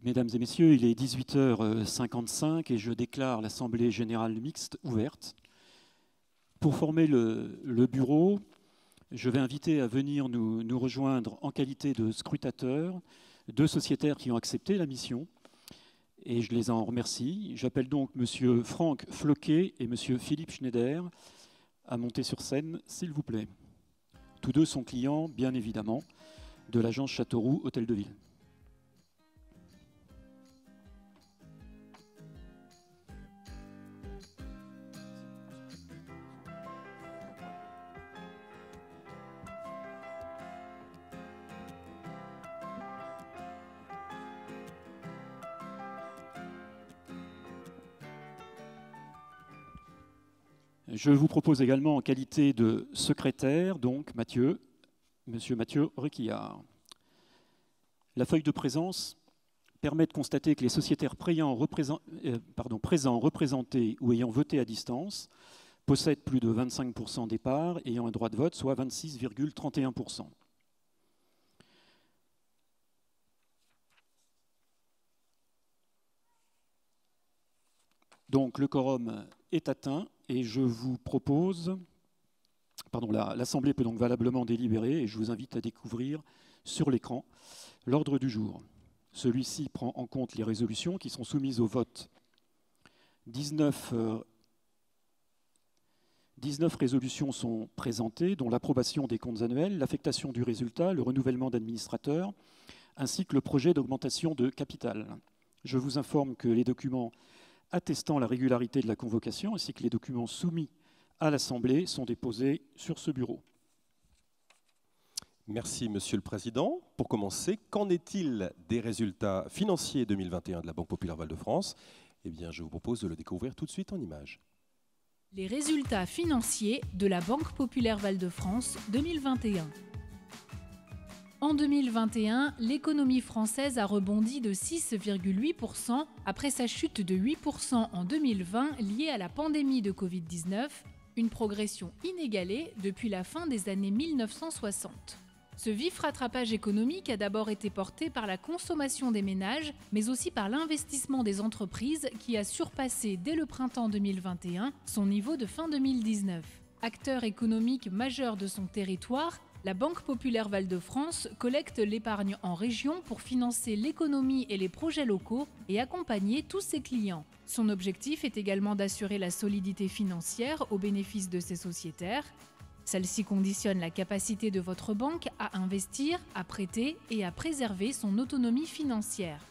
Mesdames et messieurs, il est 18h55 et je déclare l'Assemblée générale mixte ouverte. Pour former le bureau, je vais inviter à venir nous rejoindre en qualité de scrutateurs deux sociétaires qui ont accepté la mission et je les en remercie. J'appelle donc M. Franck Floquet et M. Philippe Schneider à monter sur scène, s'il vous plaît. Tous deux sont clients, bien évidemment, de l'agence Châteauroux Hôtel de Ville. Je vous propose également en qualité de secrétaire, donc Monsieur Mathieu Requillard. La feuille de présence permet de constater que les sociétaires présents, représentés ou ayant voté à distance possèdent plus de 25% des parts, ayant un droit de vote, soit 26,31%. Donc le quorum est atteint et je vous propose, l'Assemblée peut donc valablement délibérer et je vous invite à découvrir sur l'écran l'ordre du jour. Celui-ci prend en compte les résolutions qui sont soumises au vote. 19 résolutions sont présentées, dont l'approbation des comptes annuels, l'affectation du résultat, le renouvellement d'administrateurs, ainsi que le projet d'augmentation de capital. Je vous informe que les documents attestant la régularité de la convocation, ainsi que les documents soumis à l'Assemblée sont déposés sur ce bureau. Merci, Monsieur le Président. Pour commencer, qu'en est-il des résultats financiers 2021 de la Banque Populaire Val-de-France? Eh bien, je vous propose de le découvrir tout de suite en images. Les résultats financiers de la Banque Populaire Val-de-France 2021. En 2021, l'économie française a rebondi de 6,8% après sa chute de 8% en 2020 liée à la pandémie de Covid-19, une progression inégalée depuis la fin des années 1960. Ce vif rattrapage économique a d'abord été porté par la consommation des ménages, mais aussi par l'investissement des entreprises qui a surpassé dès le printemps 2021 son niveau de fin 2019. Acteur économique majeur de son territoire, la Banque Populaire Val-de-France collecte l'épargne en région pour financer l'économie et les projets locaux et accompagner tous ses clients. Son objectif est également d'assurer la solidité financière au bénéfice de ses sociétaires. Celle-ci conditionne la capacité de votre banque à investir, à prêter et à préserver son autonomie financière.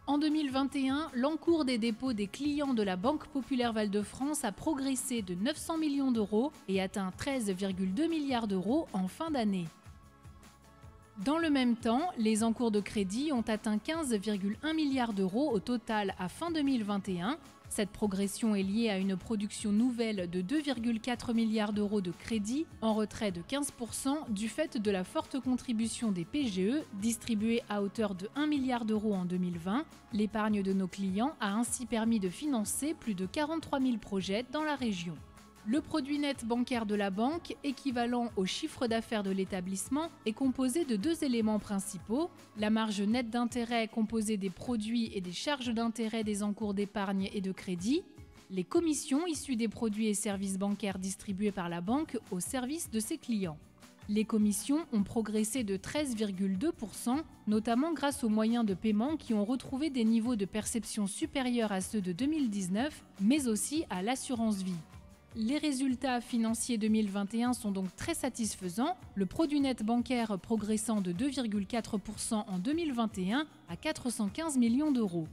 En 2021, l'encours des dépôts des clients de la Banque Populaire Val-de-France a progressé de 900 millions d'euros et atteint 13,2 milliards d'euros en fin d'année. Dans le même temps, les encours de crédit ont atteint 15,1 milliards d'euros au total à fin 2021. Cette progression est liée à une production nouvelle de 2,4 milliards d'euros de crédit, en retrait de 15% du fait de la forte contribution des PGE, distribuée à hauteur de 1 milliard d'euros en 2020. L'épargne de nos clients a ainsi permis de financer plus de 43 000 projets dans la région. Le produit net bancaire de la banque, équivalent au chiffre d'affaires de l'établissement, est composé de deux éléments principaux. La marge nette d'intérêt composée des produits et des charges d'intérêt des encours d'épargne et de crédit. Les commissions issues des produits et services bancaires distribués par la banque au service de ses clients. Les commissions ont progressé de 13,2%, notamment grâce aux moyens de paiement qui ont retrouvé des niveaux de perception supérieurs à ceux de 2019, mais aussi à l'assurance vie. Les résultats financiers 2021 sont donc très satisfaisants, le produit net bancaire progressant de 2,4% en 2021 à 415 millions d'euros.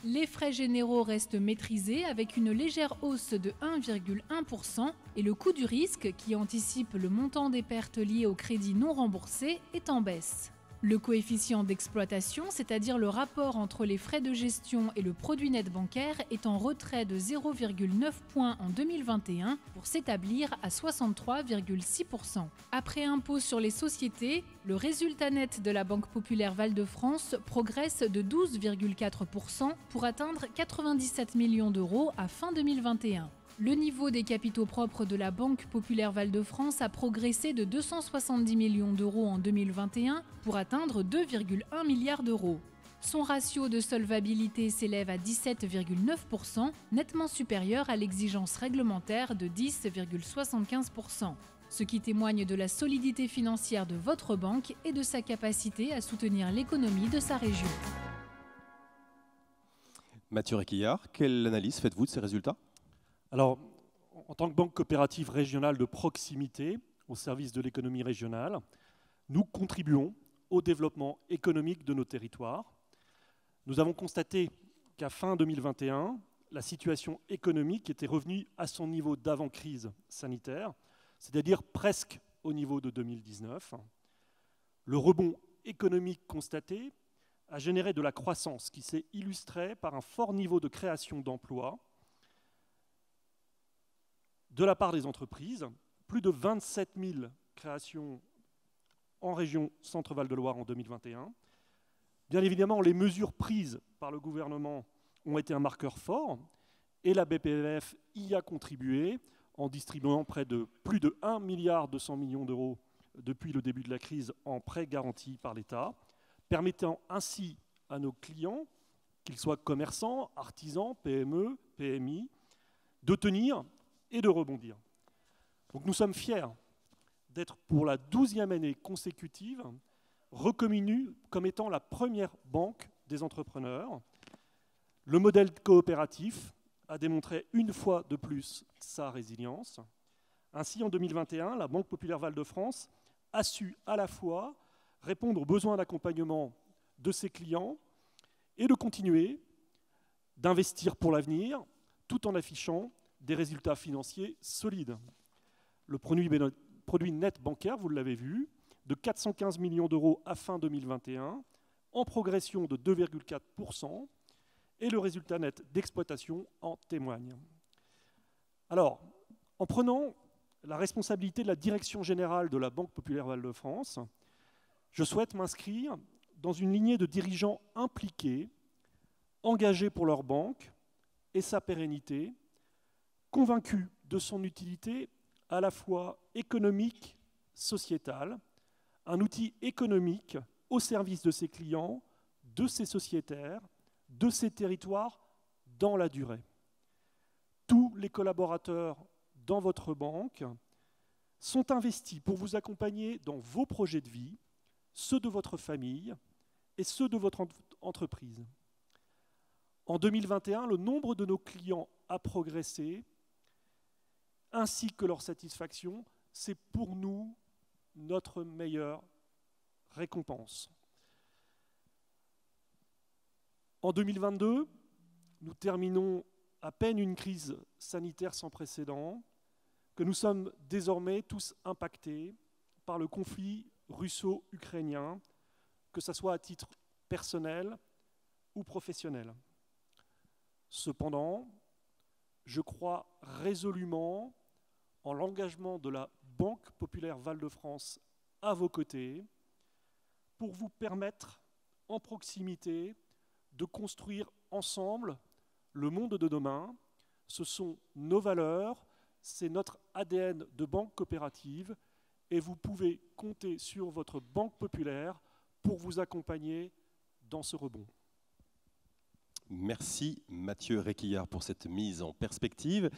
Les frais généraux restent maîtrisés avec une légère hausse de 1,1% et le coût du risque, qui anticipe le montant des pertes liées au crédit non remboursé, est en baisse. Le coefficient d'exploitation, c'est-à-dire le rapport entre les frais de gestion et le produit net bancaire, est en retrait de 0,9 points en 2021 pour s'établir à 63,6%. Après impôt sur les sociétés, le résultat net de la Banque Populaire Val-de-France progresse de 12,4% pour atteindre 97 millions d'euros à fin 2021. Le niveau des capitaux propres de la Banque Populaire Val-de-France a progressé de 270 millions d'euros en 2021 pour atteindre 2,1 milliards d'euros. Son ratio de solvabilité s'élève à 17,9%, nettement supérieur à l'exigence réglementaire de 10,75%, ce qui témoigne de la solidité financière de votre banque et de sa capacité à soutenir l'économie de sa région. Mathieu Réquillart, quelle analyse faites-vous de ces résultats? Alors, en tant que banque coopérative régionale de proximité au service de l'économie régionale, nous contribuons au développement économique de nos territoires. Nous avons constaté qu'à fin 2021, la situation économique était revenue à son niveau d'avant-crise sanitaire, c'est-à-dire presque au niveau de 2019. Le rebond économique constaté a généré de la croissance qui s'est illustrée par un fort niveau de création d'emplois de la part des entreprises, plus de 27 000 créations en région Centre-Val de Loire en 2021. Bien évidemment, les mesures prises par le gouvernement ont été un marqueur fort et la BPF y a contribué en distribuant plus de 1,2 milliard d'euros depuis le début de la crise en prêts garantis par l'État, permettant ainsi à nos clients, qu'ils soient commerçants, artisans, PME, PMI, de tenir et de rebondir. Donc nous sommes fiers d'être pour la 12e année consécutive reconnus comme étant la première banque des entrepreneurs. Le modèle coopératif a démontré une fois de plus sa résilience. Ainsi, en 2021, la Banque Populaire Val-de-France a su à la fois répondre aux besoins d'accompagnement de ses clients et de continuer d'investir pour l'avenir tout en affichant des résultats financiers solides. Le produit net bancaire, vous l'avez vu, de 415 millions d'euros à fin 2021, en progression de 2,4%, et le résultat net d'exploitation en témoigne. Alors, en prenant la responsabilité de la direction générale de la Banque Populaire Val-de-France, je souhaite m'inscrire dans une lignée de dirigeants impliqués, engagés pour leur banque et sa pérennité, convaincus de son utilité à la fois économique, sociétale, un outil économique au service de ses clients, de ses sociétaires, de ses territoires dans la durée. Tous les collaborateurs dans votre banque sont investis pour vous accompagner dans vos projets de vie, ceux de votre famille et ceux de votre entreprise. En 2021, le nombre de nos clients a progressé, ainsi que leur satisfaction. C'est pour nous notre meilleure récompense. En 2022, nous terminons à peine une crise sanitaire sans précédent, que nous sommes désormais tous impactés par le conflit russo-ukrainien, que ce soit à titre personnel ou professionnel. Cependant, je crois résolument en l'engagement de la Banque Populaire Val-de-France à vos côtés pour vous permettre, en proximité, de construire ensemble le monde de demain. Ce sont nos valeurs, c'est notre ADN de banque coopérative et vous pouvez compter sur votre banque populaire pour vous accompagner dans ce rebond. Merci Mathieu Réquillart pour cette mise en perspective.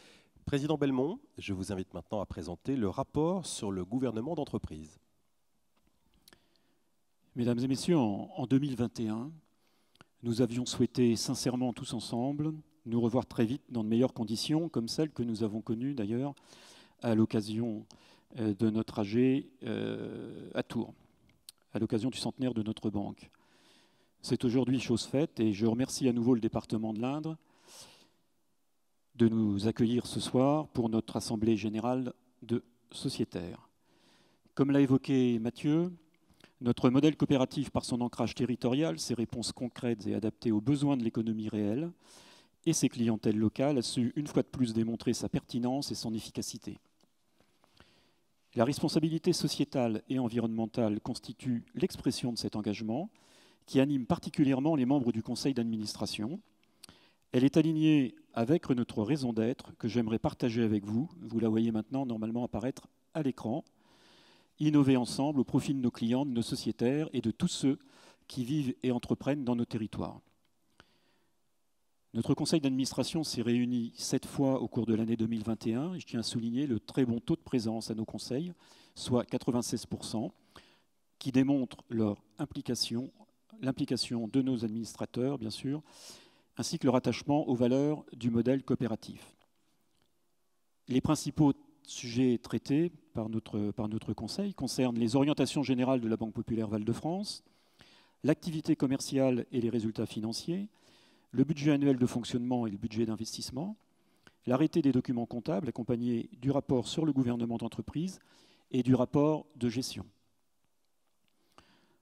Président Belmont, je vous invite maintenant à présenter le rapport sur le gouvernement d'entreprise. Mesdames et messieurs, en 2021, nous avions souhaité sincèrement tous ensemble nous revoir très vite dans de meilleures conditions, comme celles que nous avons connues d'ailleurs à l'occasion de notre AG à Tours, à l'occasion du centenaire de notre banque. C'est aujourd'hui chose faite et je remercie à nouveau le département de l'Indre de nous accueillir ce soir pour notre assemblée générale de sociétaires. Comme l'a évoqué Mathieu, notre modèle coopératif, par son ancrage territorial, ses réponses concrètes et adaptées aux besoins de l'économie réelle et ses clientèles locales, a su une fois de plus démontrer sa pertinence et son efficacité. La responsabilité sociétale et environnementale constitue l'expression de cet engagement qui anime particulièrement les membres du conseil d'administration. Elle est alignée avec notre raison d'être que j'aimerais partager avec vous. Vous la voyez maintenant normalement apparaître à l'écran. Innover ensemble au profit de nos clients, de nos sociétaires et de tous ceux qui vivent et entreprennent dans nos territoires. Notre conseil d'administration s'est réuni 7 fois au cours de l'année 2021 et je tiens à souligner le très bon taux de présence à nos conseils, soit 96%, qui démontre l'implication de nos administrateurs, bien sûr, ainsi que leur attachement aux valeurs du modèle coopératif. Les principaux sujets traités par notre conseil concernent les orientations générales de la Banque populaire Val-de-France, l'activité commerciale et les résultats financiers, le budget annuel de fonctionnement et le budget d'investissement, l'arrêté des documents comptables accompagné du rapport sur le gouvernement d'entreprise et du rapport de gestion.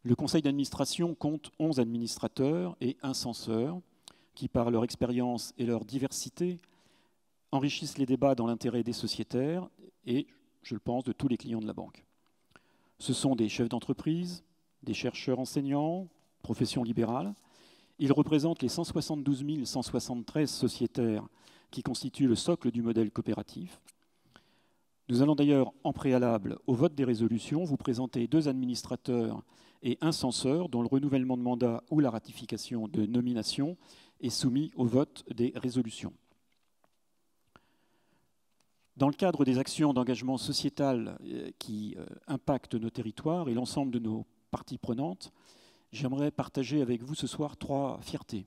Le conseil d'administration compte 11 administrateurs et un censeur qui, par leur expérience et leur diversité, enrichissent les débats dans l'intérêt des sociétaires et, je le pense, de tous les clients de la banque. Ce sont des chefs d'entreprise, des chercheurs enseignants, professions libérales. Ils représentent les 172 173 sociétaires qui constituent le socle du modèle coopératif. Nous allons d'ailleurs, en préalable au vote des résolutions, vous présenter 2 administrateurs et un censeur dont le renouvellement de mandat ou la ratification de nomination est soumis au vote des résolutions. Dans le cadre des actions d'engagement sociétal qui impactent nos territoires et l'ensemble de nos parties prenantes, j'aimerais partager avec vous ce soir 3 fiertés.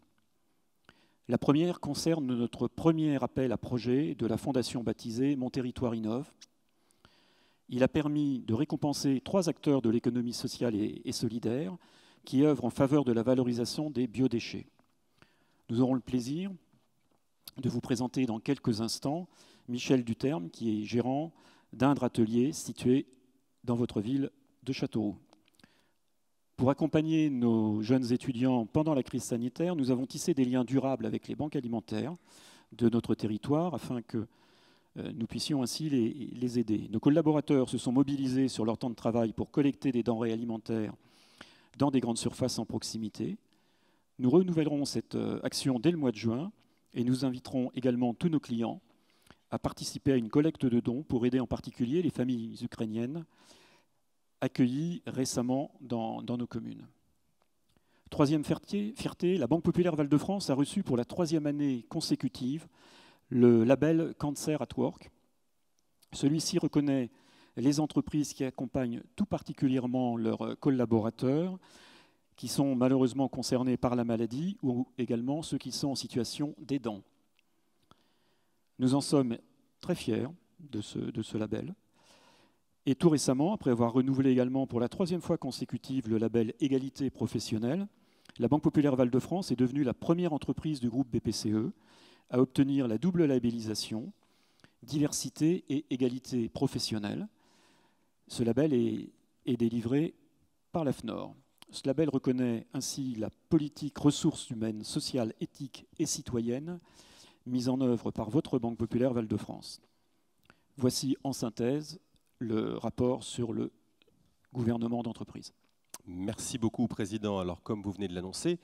La première concerne notre premier appel à projet de la fondation baptisée Mon Territoire Innove. Il a permis de récompenser 3 acteurs de l'économie sociale et solidaire qui œuvrent en faveur de la valorisation des biodéchets. Nous aurons le plaisir de vous présenter dans quelques instants Michel Duterme, qui est gérant d'Indre Atelier situé dans votre ville de Châteauroux. Pour accompagner nos jeunes étudiants pendant la crise sanitaire, nous avons tissé des liens durables avec les banques alimentaires de notre territoire afin que nous puissions ainsi les aider. Nos collaborateurs se sont mobilisés sur leur temps de travail pour collecter des denrées alimentaires dans des grandes surfaces en proximité. Nous renouvellerons cette action dès le mois de juin et nous inviterons également tous nos clients à participer à une collecte de dons pour aider en particulier les familles ukrainiennes accueillies récemment dans nos communes. Troisième fierté, la Banque populaire Val-de-France a reçu pour la 3e année consécutive le label Cancer at Work. Celui-ci reconnaît les entreprises qui accompagnent tout particulièrement leurs collaborateurs qui sont malheureusement concernés par la maladie ou également ceux qui sont en situation d'aidant. Nous en sommes très fiers de ce label. Et tout récemment, après avoir renouvelé également pour la 3e fois consécutive le label Égalité professionnelle, la Banque populaire Val-de-France est devenue la première entreprise du groupe BPCE à obtenir la double labellisation diversité et égalité professionnelle. Ce label est délivré par l'AFNOR. Ce label reconnaît ainsi la politique ressources humaines, sociales, éthiques et citoyennes mise en œuvre par votre Banque populaire Val-de-France. Voici en synthèse le rapport sur le gouvernement d'entreprise. Merci beaucoup, Président. Alors, comme vous venez de l'annoncer,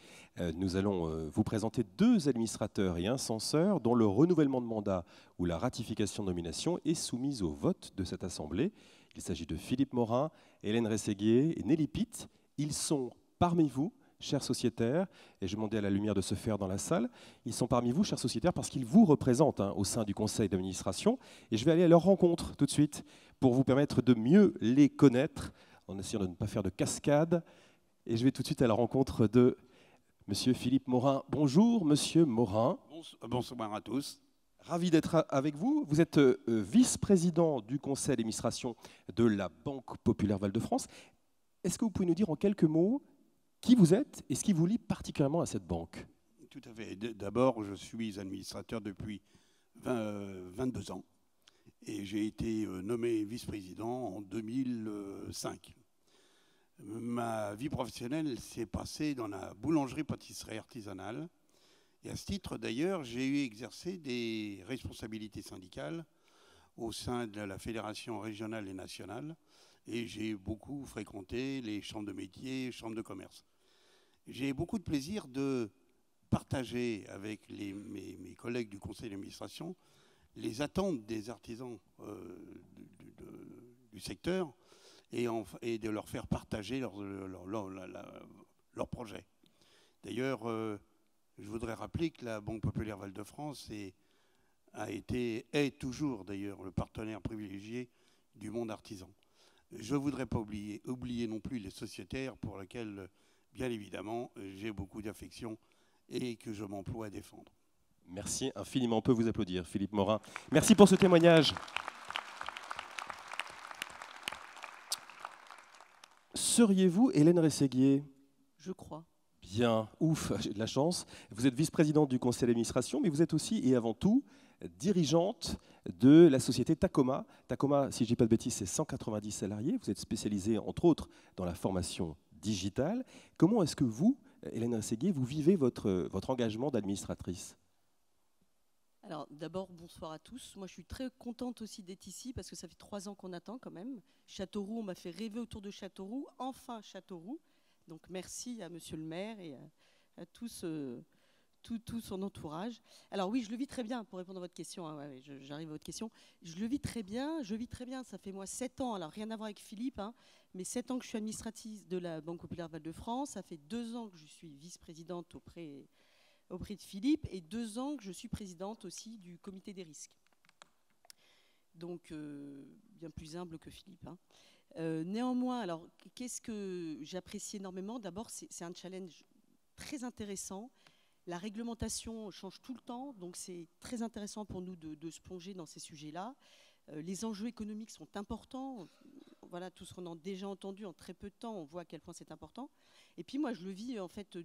nous allons vous présenter 2 administrateurs et un censeur dont le renouvellement de mandat ou la ratification de nomination est soumise au vote de cette Assemblée. Il s'agit de Philippe Morin, Hélène Rességuier et Nelly Pitt. Ils sont parmi vous, chers sociétaires, et je demandais à la lumière de se faire dans la salle, ils sont parmi vous, chers sociétaires, parce qu'ils vous représentent au sein du conseil d'administration. Et je vais aller à leur rencontre tout de suite pour vous permettre de mieux les connaître, en essayant de ne pas faire de cascade. Et je vais tout de suite à la rencontre de Monsieur Philippe Morin. Bonjour, Monsieur Morin. Bonsoir à tous. Ravi d'être avec vous. Vous êtes vice-président du conseil d'administration de la Banque populaire Val-de-France. Est-ce que vous pouvez nous dire en quelques mots qui vous êtes et ce qui vous lie particulièrement à cette banque? Tout à fait. D'abord, je suis administrateur depuis 22 ans et j'ai été nommé vice-président en 2005. Ma vie professionnelle s'est passée dans la boulangerie-pâtisserie artisanale. Et à ce titre, d'ailleurs, j'ai eu exercé des responsabilités syndicales au sein de la fédération régionale et nationale. Et j'ai beaucoup fréquenté les chambres de métiers, chambres de commerce. J'ai beaucoup de plaisir de partager avec mes collègues du conseil d'administration les attentes des artisans du secteur et de leur faire partager leurs projets. D'ailleurs, je voudrais rappeler que la Banque Populaire Val-de-France est toujours d'ailleurs le partenaire privilégié du monde artisan. Je ne voudrais pas oublier non plus les sociétaires pour lesquels, bien évidemment, j'ai beaucoup d'affection et que je m'emploie à défendre. Merci infiniment. On peut vous applaudir, Philippe Morin. Merci pour ce témoignage. Seriez-vous Hélène Rességuier? Je crois. Bien, ouf, j'ai de la chance. Vous êtes vice-présidente du conseil d'administration, mais vous êtes aussi et avant tout dirigeante de la société Tacoma. Tacoma, si je ne dis pas de bêtises, c'est 190 salariés. Vous êtes spécialisée, entre autres, dans la formation digitale. Comment est-ce que vous, Hélène Rességuier, vous vivez votre engagement d'administratrice? Alors d'abord, bonsoir à tous. Moi, je suis très contente aussi d'être ici parce que ça fait 3 ans qu'on attend quand même. Châteauroux, on m'a fait rêver autour de Châteauroux. Enfin, Châteauroux. Donc merci à monsieur le maire et à tout son entourage. Alors oui, je le vis très bien, pour répondre à votre question, hein, ouais, j'arrive à votre question. Je le vis très bien, ça fait moi 7 ans, alors rien à voir avec Philippe, hein, mais 7 ans que je suis administratrice de la Banque Populaire Val-de-France, ça fait 2 ans que je suis vice-présidente auprès de Philippe et 2 ans que je suis présidente aussi du comité des risques. Donc bien plus humble que Philippe, hein. Néanmoins, alors qu'est-ce que j'apprécie énormément? D'abord, c'est un challenge très intéressant. La réglementation change tout le temps, donc c'est très intéressant pour nous de se plonger dans ces sujets-là. Les enjeux économiques sont importants. Voilà, tout ce qu'on a déjà entendu en très peu de temps, on voit à quel point c'est important. Et puis moi, je le vis en fait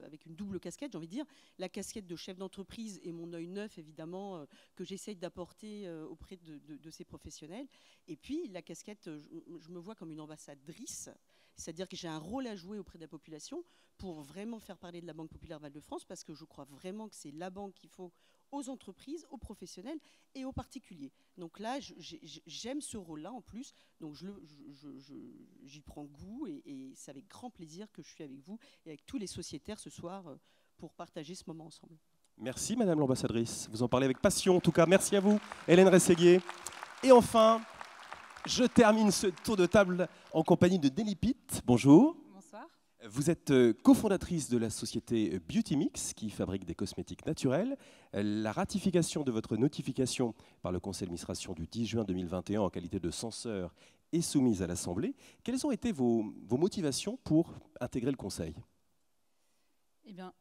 avec une double casquette, j'ai envie de dire. La casquette de chef d'entreprise et mon œil neuf, évidemment, que j'essaye d'apporter auprès de ces professionnels. Et puis la casquette, je me vois comme une ambassadrice, c'est-à-dire que j'ai un rôle à jouer auprès de la population pour vraiment faire parler de la Banque Populaire Val-de-France, parce que je crois vraiment que c'est la banque qu'il faut aux entreprises, aux professionnels et aux particuliers. Donc là, j'aime ce rôle-là en plus, donc j'y prends goût et c'est avec grand plaisir que je suis avec vous et avec tous les sociétaires ce soir pour partager ce moment ensemble. Merci Madame l'ambassadrice, vous en parlez avec passion en tout cas. Merci à vous Hélène Rességuier. Et enfin, je termine ce tour de table en compagnie de Nelly Pitt. Bonjour. Bonsoir. Vous êtes cofondatrice de la société Beauty Mix qui fabrique des cosmétiques naturels. La ratification de votre notification par le conseil d'administration du 10 juin 2021 en qualité de censeur est soumise à l'Assemblée. Quelles ont été vos motivations pour intégrer le conseil? Eh bien,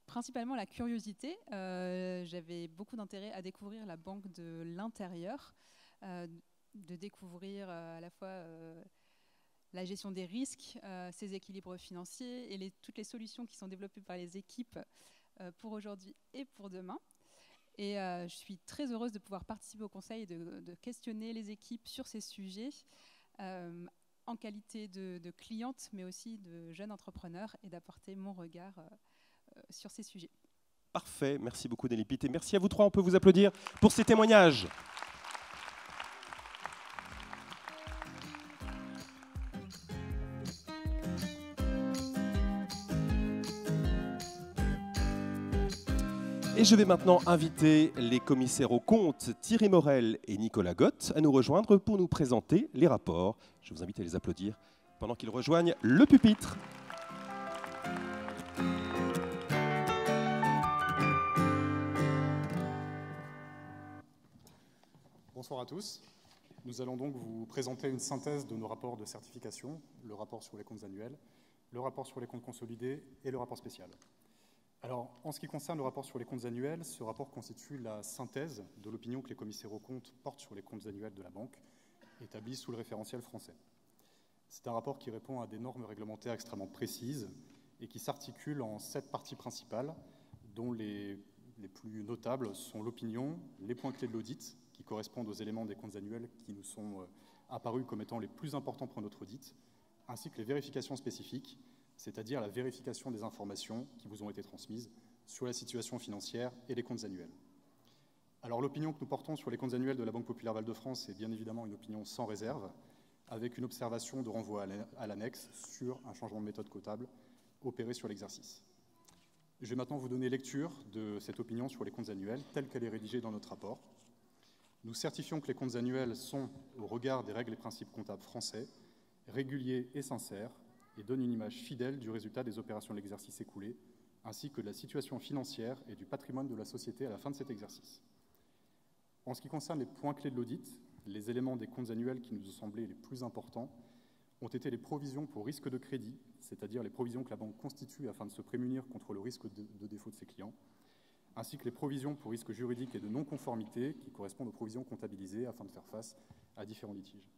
principalement la curiosité. J'avais beaucoup d'intérêt à découvrir la banque de l'intérieur, de découvrir à la fois la gestion des risques, ses équilibres financiers et toutes les solutions qui sont développées par les équipes pour aujourd'hui et pour demain. Et je suis très heureuse de pouvoir participer au conseil et de questionner les équipes sur ces sujets en qualité de cliente, mais aussi de jeune entrepreneur et d'apporter mon regard sur ces sujets. Parfait, merci beaucoup Nelly Pitt et merci à vous trois, on peut vous applaudir pour ces témoignages. Et je vais maintenant inviter les commissaires aux comptes Thierry Morel et Nicolas Gott à nous rejoindre pour nous présenter les rapports. Je vous invite à les applaudir pendant qu'ils rejoignent le pupitre. Bonsoir à tous. Nous allons donc vous présenter une synthèse de nos rapports de certification, le rapport sur les comptes annuels, le rapport sur les comptes consolidés et le rapport spécial. Alors, en ce qui concerne le rapport sur les comptes annuels, ce rapport constitue la synthèse de l'opinion que les commissaires aux comptes portent sur les comptes annuels de la banque, établie sous le référentiel français. C'est un rapport qui répond à des normes réglementaires extrêmement précises et qui s'articule en 7 parties principales, dont les plus notables sont l'opinion, les points clés de l'audit, qui correspondent aux éléments des comptes annuels qui nous sont apparus comme étant les plus importants pour notre audit, ainsi que les vérifications spécifiques, c'est-à-dire la vérification des informations qui vous ont été transmises sur la situation financière et les comptes annuels. Alors l'opinion que nous portons sur les comptes annuels de la Banque Populaire Val-de-France est bien évidemment une opinion sans réserve, avec une observation de renvoi à l'annexe sur un changement de méthode comptable opéré sur l'exercice. Je vais maintenant vous donner lecture de cette opinion sur les comptes annuels telle qu'elle est rédigée dans notre rapport. Nous certifions que les comptes annuels sont, au regard des règles et principes comptables français, réguliers et sincères, et donne une image fidèle du résultat des opérations de l'exercice écoulé, ainsi que de la situation financière et du patrimoine de la société à la fin de cet exercice. En ce qui concerne les points clés de l'audit, les éléments des comptes annuels qui nous ont semblé les plus importants ont été les provisions pour risque de crédit, c'est-à-dire les provisions que la banque constitue afin de se prémunir contre le risque de défaut de ses clients, ainsi que les provisions pour risque juridique et de non-conformité qui correspondent aux provisions comptabilisées afin de faire face à différents litiges.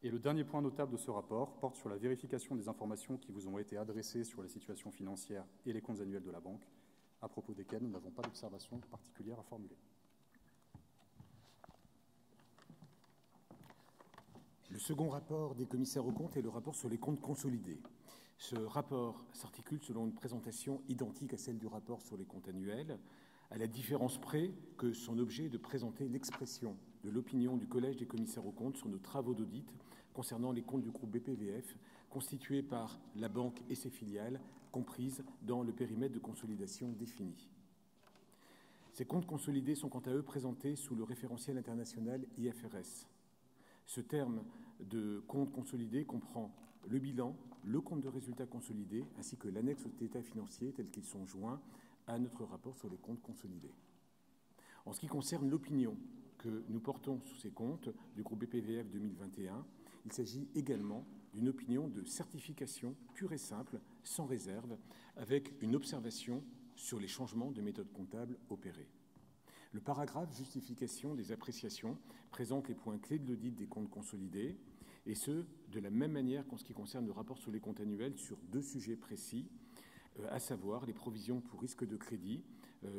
Et le dernier point notable de ce rapport porte sur la vérification des informations qui vous ont été adressées sur la situation financière et les comptes annuels de la banque, à propos desquels nous n'avons pas d'observation particulière à formuler. Le second rapport des commissaires aux comptes est le rapport sur les comptes consolidés. Ce rapport s'articule selon une présentation identique à celle du rapport sur les comptes annuels, à la différence près que son objet est de présenter l'expression de l'opinion du Collège des commissaires aux comptes sur nos travaux d'audit concernant les comptes du groupe BPVF, constitués par la banque et ses filiales, comprises dans le périmètre de consolidation défini. Ces comptes consolidés sont quant à eux présentés sous le référentiel international IFRS. Ce terme de compte consolidé comprend le bilan, le compte de résultat consolidé, ainsi que l'annexe d'état financier tels qu'ils sont joints à notre rapport sur les comptes consolidés. En ce qui concerne l'opinion que nous portons sur ces comptes du groupe BPVF 2021, il s'agit également d'une opinion de certification pure et simple, sans réserve, avec une observation sur les changements de méthode comptable opérés. Le paragraphe justification des appréciations présente les points clés de l'audit des comptes consolidés, et ce, de la même manière qu'en ce qui concerne le rapport sur les comptes annuels sur deux sujets précis, à savoir les provisions pour risque de crédit,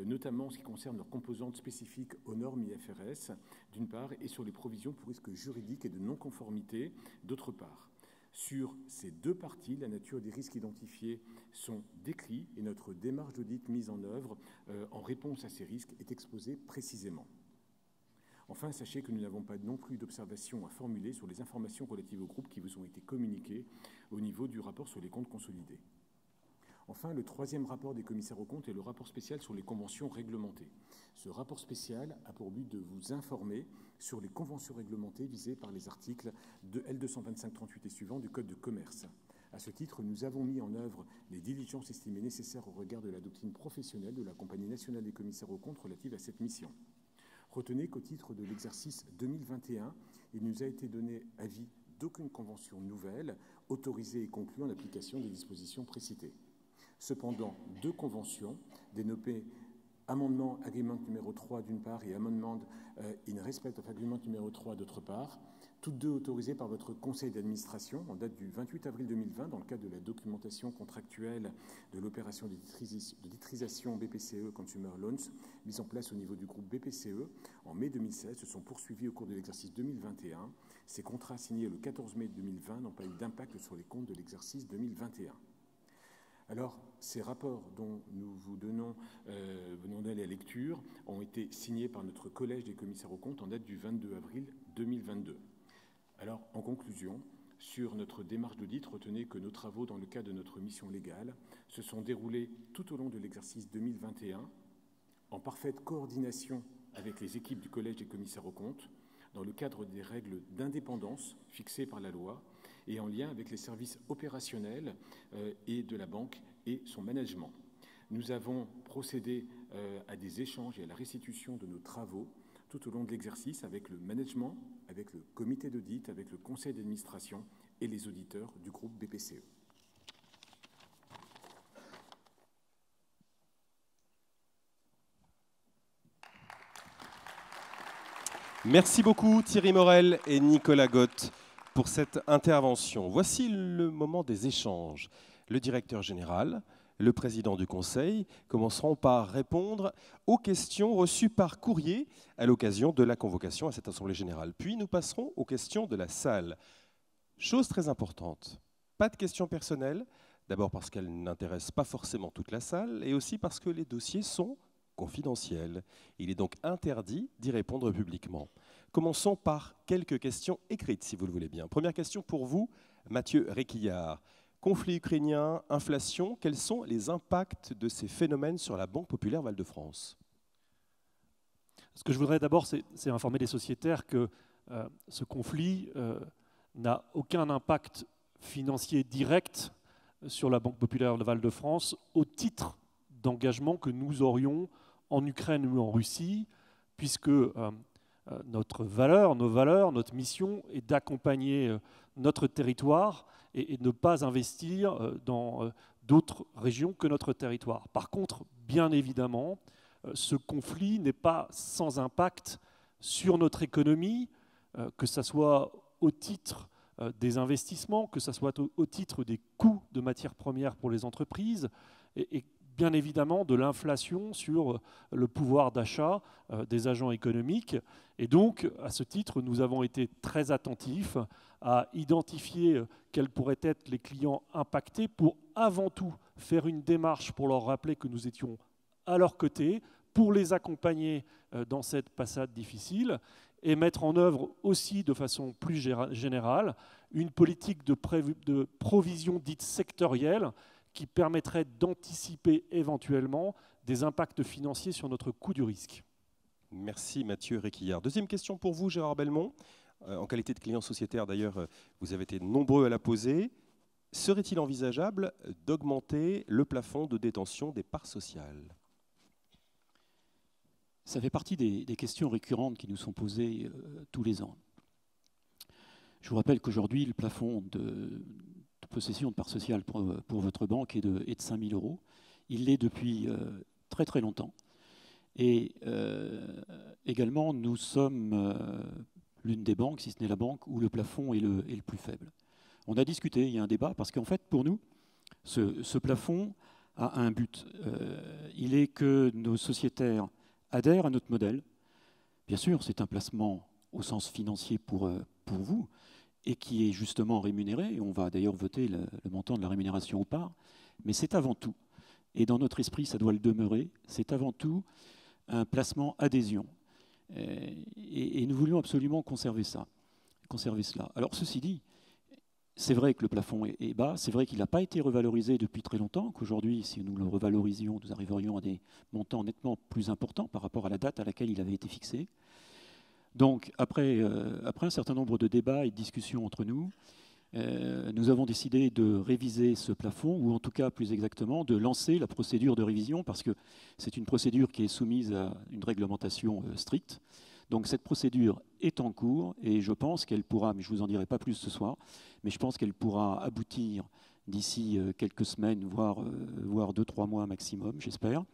notamment en ce qui concerne leurs composantes spécifiques aux normes IFRS, d'une part, et sur les provisions pour risque juridique et de non-conformité, d'autre part. Sur ces deux parties, la nature des risques identifiés sont décrits et notre démarche d'audit mise en œuvre en réponse à ces risques est exposée précisément. Enfin, sachez que nous n'avons pas non plus d'observations à formuler sur les informations relatives au groupe qui vous ont été communiquées au niveau du rapport sur les comptes consolidés. Enfin, le troisième rapport des commissaires aux comptes est le rapport spécial sur les conventions réglementées. Ce rapport spécial a pour but de vous informer sur les conventions réglementées visées par les articles de L225-38 et suivants du Code de commerce. À ce titre, nous avons mis en œuvre les diligences estimées nécessaires au regard de la doctrine professionnelle de la Compagnie nationale des commissaires aux comptes relative à cette mission. Retenez qu'au titre de l'exercice 2021, il nous a été donné avis d'aucune convention nouvelle autorisée et conclue en application des dispositions précitées. Cependant, deux conventions, dénommées Amendement Agreement numéro 3 d'une part et Amendment in Respect of Agreement numéro 3 d'autre part, toutes deux autorisées par votre conseil d'administration en date du 28 avril 2020 dans le cadre de la documentation contractuelle de l'opération de titrisation BPCE Consumer Loans mise en place au niveau du groupe BPCE en mai 2016 se sont poursuivis au cours de l'exercice 2021. Ces contrats signés le 14 mai 2020 n'ont pas eu d'impact sur les comptes de l'exercice 2021. Alors, ces rapports dont nous vous venons d'aller à lecture ont été signés par notre collège des commissaires aux comptes en date du 22 avril 2022. Alors, en conclusion, sur notre démarche d'audit, retenez que nos travaux dans le cadre de notre mission légale se sont déroulés tout au long de l'exercice 2021 en parfaite coordination avec les équipes du collège des commissaires aux comptes, dans le cadre des règles d'indépendance fixées par la loi et en lien avec les services opérationnels et de la banque et son management. Nous avons procédé à des échanges et à la restitution de nos travaux tout au long de l'exercice avec le management, avec le comité d'audit, avec le conseil d'administration et les auditeurs du groupe BPCE. Merci beaucoup Thierry Morel et Nicolas Gott pour cette intervention. Voici le moment des échanges. Le directeur général, le président du conseil commenceront par répondre aux questions reçues par courrier à l'occasion de la convocation à cette assemblée générale. Puis nous passerons aux questions de la salle. Chose très importante, pas de questions personnelles, d'abord parce qu'elles n'intéressent pas forcément toute la salle et aussi parce que les dossiers sont confidentiels. Il est donc interdit d'y répondre publiquement. Commençons par quelques questions écrites, si vous le voulez bien. Première question pour vous, Mathieu Réquillard. Conflit ukrainien, inflation, quels sont les impacts de ces phénomènes sur la Banque Populaire Val-de-France ? Ce que je voudrais d'abord, c'est informer les sociétaires que ce conflit n'a aucun impact financiers directs sur la Banque populaire de Val-de-France au titre d'engagement que nous aurions en Ukraine ou en Russie, puisque notre valeur, notre mission est d'accompagner notre territoire et de ne pas investir dans d'autres régions que notre territoire. Par contre, bien évidemment, ce conflit n'est pas sans impact sur notre économie, que ce soit au titre des investissements, que ce soit au titre des coûts de matières premières pour les entreprises, et bien évidemment de l'inflation sur le pouvoir d'achat des agents économiques. Et donc, à ce titre, nous avons été très attentifs à identifier quels pourraient être les clients impactés pour avant tout faire une démarche pour leur rappeler que nous étions à leur côté, pour les accompagner dans cette passade difficile et mettre en œuvre aussi de façon plus générale une politique de provision dite sectorielle qui permettrait d'anticiper éventuellement des impacts financiers sur notre coût du risque. Merci Mathieu Réquillart. Deuxième question pour vous, Gérard Belmont. En qualité de client sociétaire, d'ailleurs, vous avez été nombreux à la poser. Serait-il envisageable d'augmenter le plafond de détention des parts sociales ? Ça fait partie des questions récurrentes qui nous sont posées tous les ans. Je vous rappelle qu'aujourd'hui, le plafond de possession de parts sociales pour votre banque est de 5 000 €. Il l'est depuis très très longtemps. Et également, nous sommes l'une des banques, si ce n'est la banque, où le plafond est le plus faible. On a discuté, il y a un débat, parce qu'en fait, pour nous, ce plafond a un but. Il est que nos sociétaires adhèrent à notre modèle. Bien sûr, c'est un placement au sens financier pour vous, et qui est justement rémunéré. Et on va d'ailleurs voter le montant de la rémunération aux parts. Mais c'est avant tout, et dans notre esprit, ça doit le demeurer, c'est avant tout un placement adhésion. Et nous voulions absolument conserver cela. Alors ceci dit, c'est vrai que le plafond est bas, c'est vrai qu'il n'a pas été revalorisé depuis très longtemps, qu'aujourd'hui, si nous le revalorisions, nous arriverions à des montants nettement plus importants par rapport à la date à laquelle il avait été fixé. Donc, après un certain nombre de débats et de discussions entre nous, nous avons décidé de réviser ce plafond, ou en tout cas, plus exactement, de lancer la procédure de révision, parce que c'est une procédure qui est soumise à une réglementation stricte. Donc cette procédure est en cours, et je pense qu'elle pourra, mais je ne vous en dirai pas plus ce soir, mais je pense qu'elle pourra aboutir d'ici quelques semaines, voire 2-3 mois maximum, j'espère.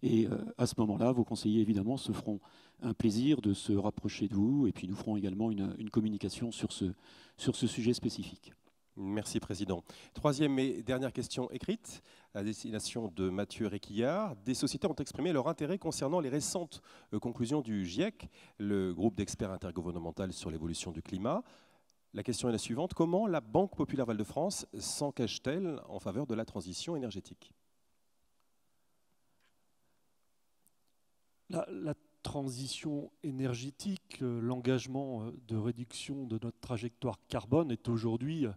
Et à ce moment-là, vos conseillers, évidemment, se feront un plaisir de se rapprocher de vous, et puis nous ferons également une communication sur ce sujet spécifique. Merci, Président. Troisième et dernière question écrite, à destination de Mathieu Réquillart. Des sociétés ont exprimé leur intérêt concernant les récentes conclusions du GIEC, le groupe d'experts intergouvernemental sur l'évolution du climat. La question est la suivante. Comment la Banque populaire Val-de-France s'engage-t-elle en faveur de la transition énergétique ? La transition énergétique, l'engagement de réduction de notre trajectoire carbone est aujourd'hui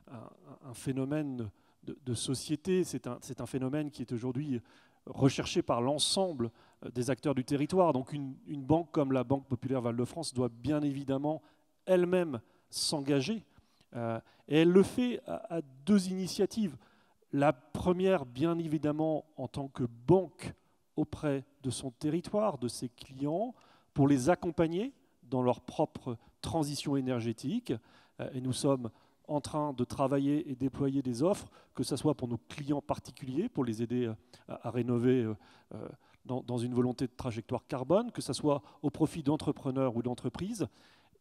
un phénomène de société. C'est un phénomène qui est aujourd'hui recherché par l'ensemble des acteurs du territoire. Donc une banque comme la Banque populaire Val-de-France doit bien évidemment elle-même s'engager. Et elle le fait à deux initiatives. La première, bien évidemment, en tant que banque auprès de son territoire, de ses clients, pour les accompagner dans leur propre transition énergétique. Et nous sommes en train de travailler et déployer des offres, que ce soit pour nos clients particuliers, pour les aider à rénover dans une volonté de trajectoire carbone, que ce soit au profit d'entrepreneurs ou d'entreprises.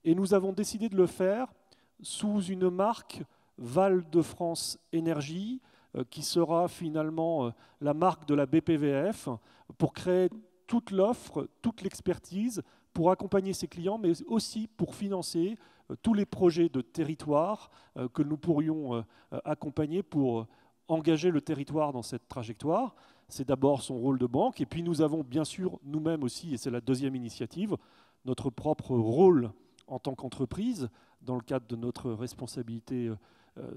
Et nous avons décidé de le faire sous une marque Val-de-France Énergie, qui sera finalement la marque de la BPVF, pour créer toute l'offre, toute l'expertise, pour accompagner ses clients, mais aussi pour financer tous les projets de territoire que nous pourrions accompagner pour engager le territoire dans cette trajectoire. C'est d'abord son rôle de banque, et puis nous avons bien sûr nous-mêmes aussi, et c'est la deuxième initiative, notre propre rôle en tant qu'entreprise, dans le cadre de notre responsabilité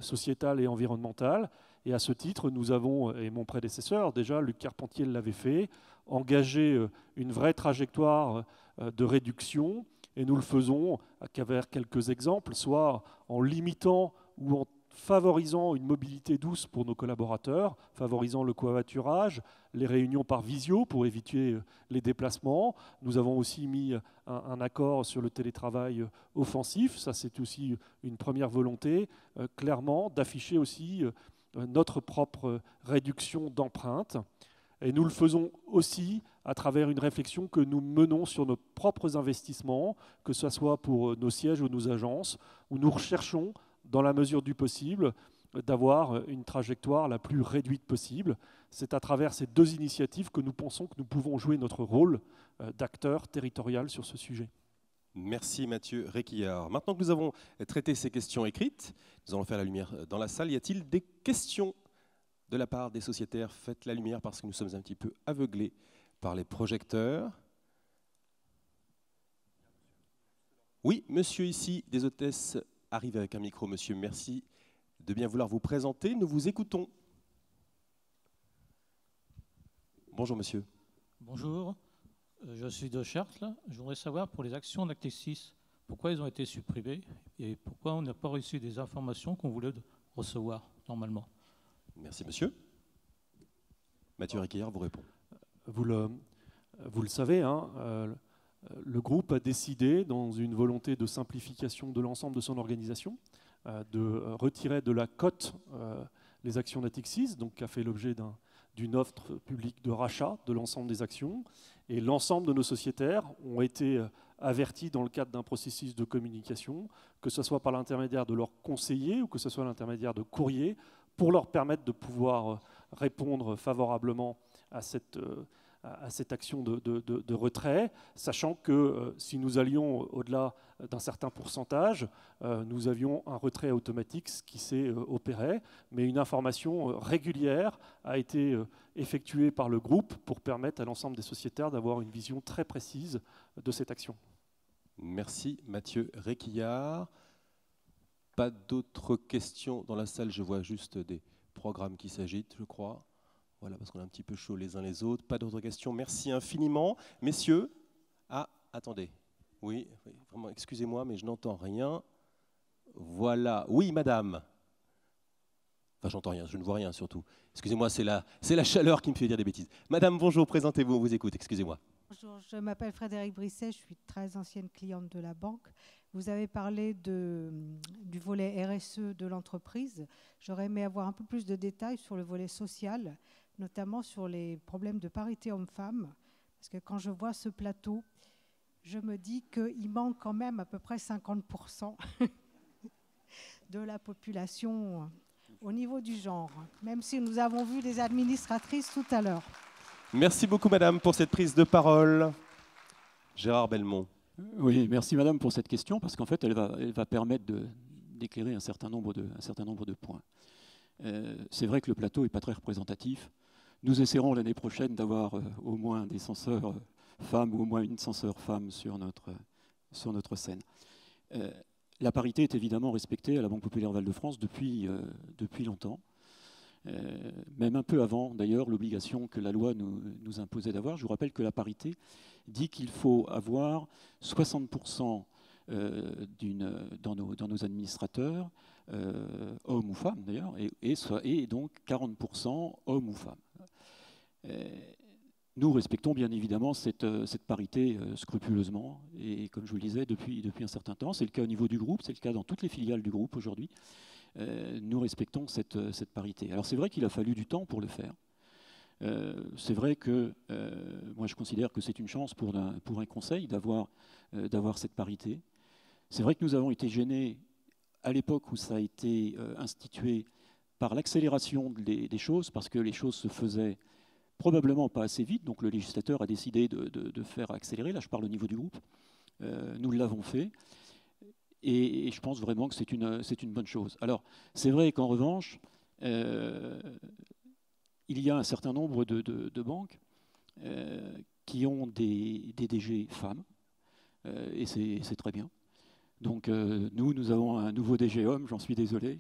sociétale et environnementale. Et à ce titre, nous avons, et mon prédécesseur, déjà, Luc Carpentier l'avait fait, engagé une vraie trajectoire de réduction, et nous le faisons à travers quelques exemples, soit en limitant ou en favorisant une mobilité douce pour nos collaborateurs, favorisant le covoiturage, les réunions par visio pour éviter les déplacements. Nous avons aussi mis un accord sur le télétravail offensif. Ça, c'est aussi une première volonté, clairement, d'afficher aussi notre propre réduction d'empreinte. Et nous le faisons aussi à travers une réflexion que nous menons sur nos propres investissements, que ce soit pour nos sièges ou nos agences, où nous recherchons, dans la mesure du possible, d'avoir une trajectoire la plus réduite possible. C'est à travers ces deux initiatives que nous pensons que nous pouvons jouer notre rôle d'acteur territorial sur ce sujet. Merci Mathieu Réquillard. Maintenant que nous avons traité ces questions écrites, nous allons faire la lumière dans la salle. Y a-t-il des questions de la part des sociétaires? Faites la lumière parce que nous sommes un petit peu aveuglés par les projecteurs. Oui, monsieur ici, des hôtesses, arrive avec un micro. Monsieur, merci de bien vouloir vous présenter. Nous vous écoutons. Bonjour monsieur. Bonjour, je suis de Chartres. Je voudrais savoir pour les actions d'Actexis, pourquoi ils ont été supprimées et pourquoi on n'a pas reçu des informations qu'on voulait recevoir normalement. Merci monsieur. Mathieu Réquillard vous répond. Vous le savez, hein, le groupe a décidé, dans une volonté de simplification de l'ensemble de son organisation, de retirer de la cote les actions Natixis, donc qui a fait l'objet d'une offre publique de rachat de l'ensemble des actions. Et l'ensemble de nos sociétaires ont été avertis dans le cadre d'un processus de communication, que ce soit par l'intermédiaire de leurs conseillers ou que ce soit l'intermédiaire de courriers, pour leur permettre de pouvoir répondre favorablement à cette action de retrait, sachant que si nous allions au-delà d'un certain pourcentage, nous avions un retrait automatique qui s'est opéré, mais une information régulière a été effectuée par le groupe pour permettre à l'ensemble des sociétaires d'avoir une vision très précise de cette action. Merci Mathieu Réquillard. Pas d'autres questions dans la salle, je vois juste des programmes qui s'agitent, je crois. Voilà, parce qu'on est un petit peu chaud les uns les autres. Pas d'autres questions. Merci infiniment. Messieurs, attendez. Oui, vraiment, excusez-moi, mais je n'entends rien. Voilà. Oui, madame. Enfin, j'entends rien, je ne vois rien surtout. Excusez-moi, c'est la chaleur qui me fait dire des bêtises. Madame, bonjour, présentez-vous, on vous écoute, excusez-moi. Bonjour, je m'appelle Frédéric Brisset, je suis très ancienne cliente de la banque. Vous avez parlé du volet RSE de l'entreprise. J'aurais aimé avoir un peu plus de détails sur le volet social, notamment sur les problèmes de parité homme-femme. Parce que quand je vois ce plateau, je me dis qu'il manque quand même à peu près 50% de la population au niveau du genre, même si nous avons vu des administratrices tout à l'heure. Merci beaucoup, madame, pour cette prise de parole. Gérard Belmont. Oui, merci, madame, pour cette question, parce qu'en fait, elle va permettre d'éclairer un certain nombre de points. C'est vrai que le plateau n'est pas très représentatif. Nous essaierons l'année prochaine d'avoir au moins des censeurs femmes ou au moins une censeur femme sur notre scène. La parité est évidemment respectée à la Banque Populaire Val-de-France depuis longtemps. Même un peu avant, d'ailleurs, l'obligation que la loi nous imposait d'avoir. Je vous rappelle que la parité dit qu'il faut avoir 60% dans nos administrateurs, hommes ou femmes d'ailleurs, et donc 40% hommes ou femmes. Nous respectons bien évidemment cette parité scrupuleusement, et comme je vous le disais, depuis un certain temps. C'est le cas au niveau du groupe, c'est le cas dans toutes les filiales du groupe aujourd'hui. Nous respectons cette parité. Alors c'est vrai qu'il a fallu du temps pour le faire. C'est vrai que moi je considère que c'est une chance pour un conseil d'avoir cette parité. C'est vrai que nous avons été gênés à l'époque où ça a été institué par l'accélération des choses, parce que les choses se faisaient probablement pas assez vite, donc le législateur a décidé de faire accélérer. Là je parle au niveau du groupe. Nous l'avons fait. Et je pense vraiment que c'est une bonne chose. Alors, c'est vrai qu'en revanche, il y a un certain nombre de banques qui ont des DG femmes, et c'est très bien. Donc, nous avons un nouveau DG homme, j'en suis désolé.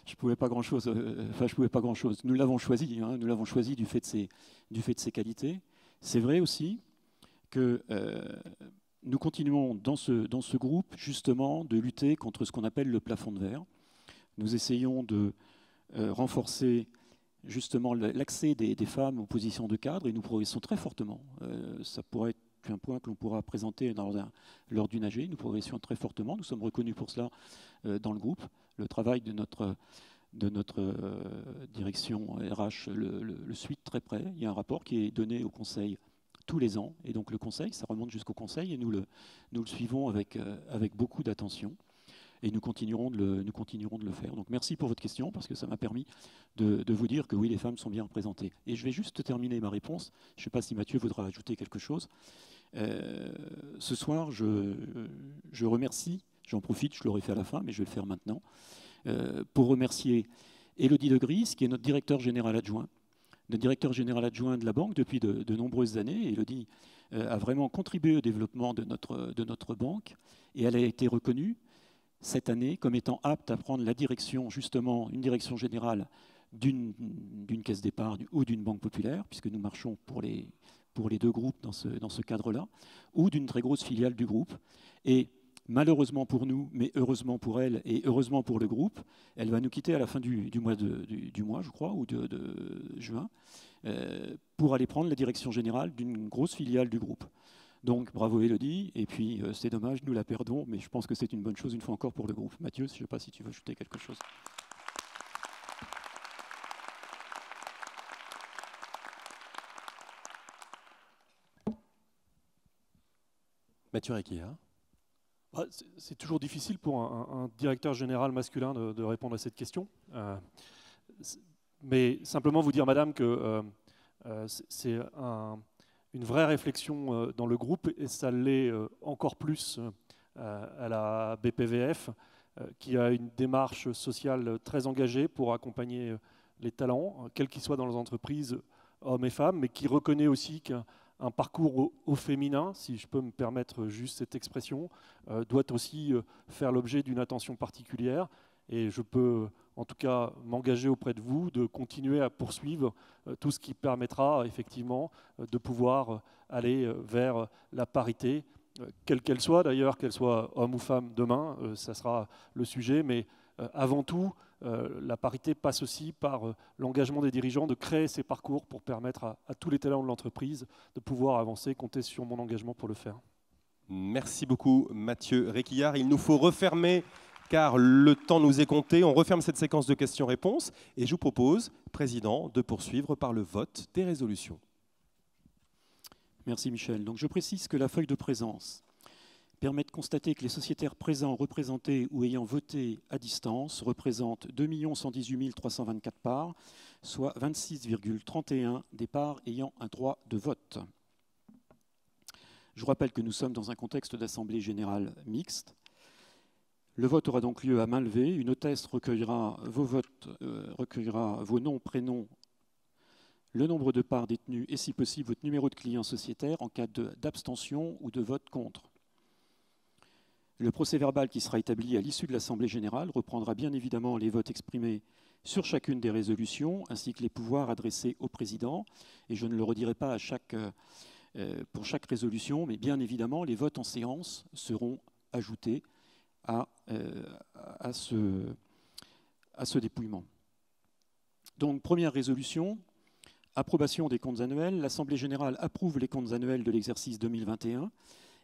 Je ne pouvais pas grand-chose. Enfin, je pouvais pas grand-chose. Nous l'avons choisi, hein, nous l'avons choisi du fait de ses qualités. C'est vrai aussi que nous continuons dans ce groupe justement de lutter contre ce qu'on appelle le plafond de verre. nous essayons de renforcer justement l'accès des femmes aux positions de cadre et nous progressons très fortement. Ça pourrait être un point que l'on pourra présenter lors d'une AG. Nous progressions très fortement. Nous sommes reconnus pour cela dans le groupe. Le travail de notre direction RH le suit très près. Il y a un rapport qui est donné au Conseil tous les ans. Et donc le Conseil, ça remonte jusqu'au Conseil et nous le suivons avec beaucoup d'attention. Et nous continuerons de le faire. Donc merci pour votre question, parce que ça m'a permis de vous dire que oui, les femmes sont bien représentées. Et je vais juste terminer ma réponse. Je ne sais pas si Mathieu voudra ajouter quelque chose. Ce soir, je remercie, j'en profite, je l'aurais fait à la fin, mais je vais le faire maintenant, pour remercier Élodie de Gris, qui est notre directeur général adjoint. Le directeur général adjoint de la banque depuis de nombreuses années. Élodie a vraiment contribué au développement de notre banque et elle a été reconnue cette année comme étant apte à prendre la direction, justement, une direction générale d'une caisse d'épargne ou d'une banque populaire, puisque nous marchons pour les deux groupes dans ce cadre-là, ou d'une très grosse filiale du groupe. Et malheureusement pour nous, mais heureusement pour elle et heureusement pour le groupe, elle va nous quitter à la fin du mois, je crois, ou de juin, pour aller prendre la direction générale d'une grosse filiale du groupe. Donc bravo Élodie, et puis c'est dommage, nous la perdons, mais je pense que c'est une bonne chose une fois encore pour le groupe. Mathieu, je ne sais pas si tu veux ajouter quelque chose. Mathieu Requillard. C'est toujours difficile pour un directeur général masculin de répondre à cette question. Mais simplement vous dire, madame, que c'est une vraie réflexion dans le groupe, et ça l'est encore plus à la BPVF, qui a une démarche sociale très engagée pour accompagner les talents, quels qu'ils soient dans les entreprises, hommes et femmes, mais qui reconnaît aussi qu'un parcours au féminin, si je peux me permettre juste cette expression, doit aussi faire l'objet d'une attention particulière. Et je peux en tout cas m'engager auprès de vous de continuer à poursuivre tout ce qui permettra effectivement de pouvoir aller vers la parité, quelle qu'elle soit d'ailleurs, qu'elle soit homme ou femme demain, ça sera le sujet, mais avant tout, la parité passe aussi par l'engagement des dirigeants de créer ces parcours pour permettre à tous les talents de l'entreprise de pouvoir avancer, compter sur mon engagement pour le faire. Merci beaucoup Mathieu Requillard. Il nous faut refermer car le temps nous est compté. On referme cette séquence de questions-réponses et je vous propose, Président, de poursuivre par le vote des résolutions. Merci Michel. Donc je précise que la feuille de présence permet de constater que les sociétaires présents, représentés ou ayant voté à distance représentent 2 118 324 parts, soit 26,31 des parts ayant un droit de vote. Je rappelle que nous sommes dans un contexte d'assemblée générale mixte. Le vote aura donc lieu à main levée. Une hôtesse recueillera vos votes, recueillera vos noms, prénoms, le nombre de parts détenues et, si possible, votre numéro de client sociétaire en cas d'abstention ou de vote contre. Le procès-verbal qui sera établi à l'issue de l'Assemblée générale reprendra bien évidemment les votes exprimés sur chacune des résolutions, ainsi que les pouvoirs adressés au président. Et je ne le redirai pas pour chaque résolution, mais bien évidemment, les votes en séance seront ajoutés à ce dépouillement. Donc, première résolution, approbation des comptes annuels. L'Assemblée générale approuve les comptes annuels de l'exercice 2021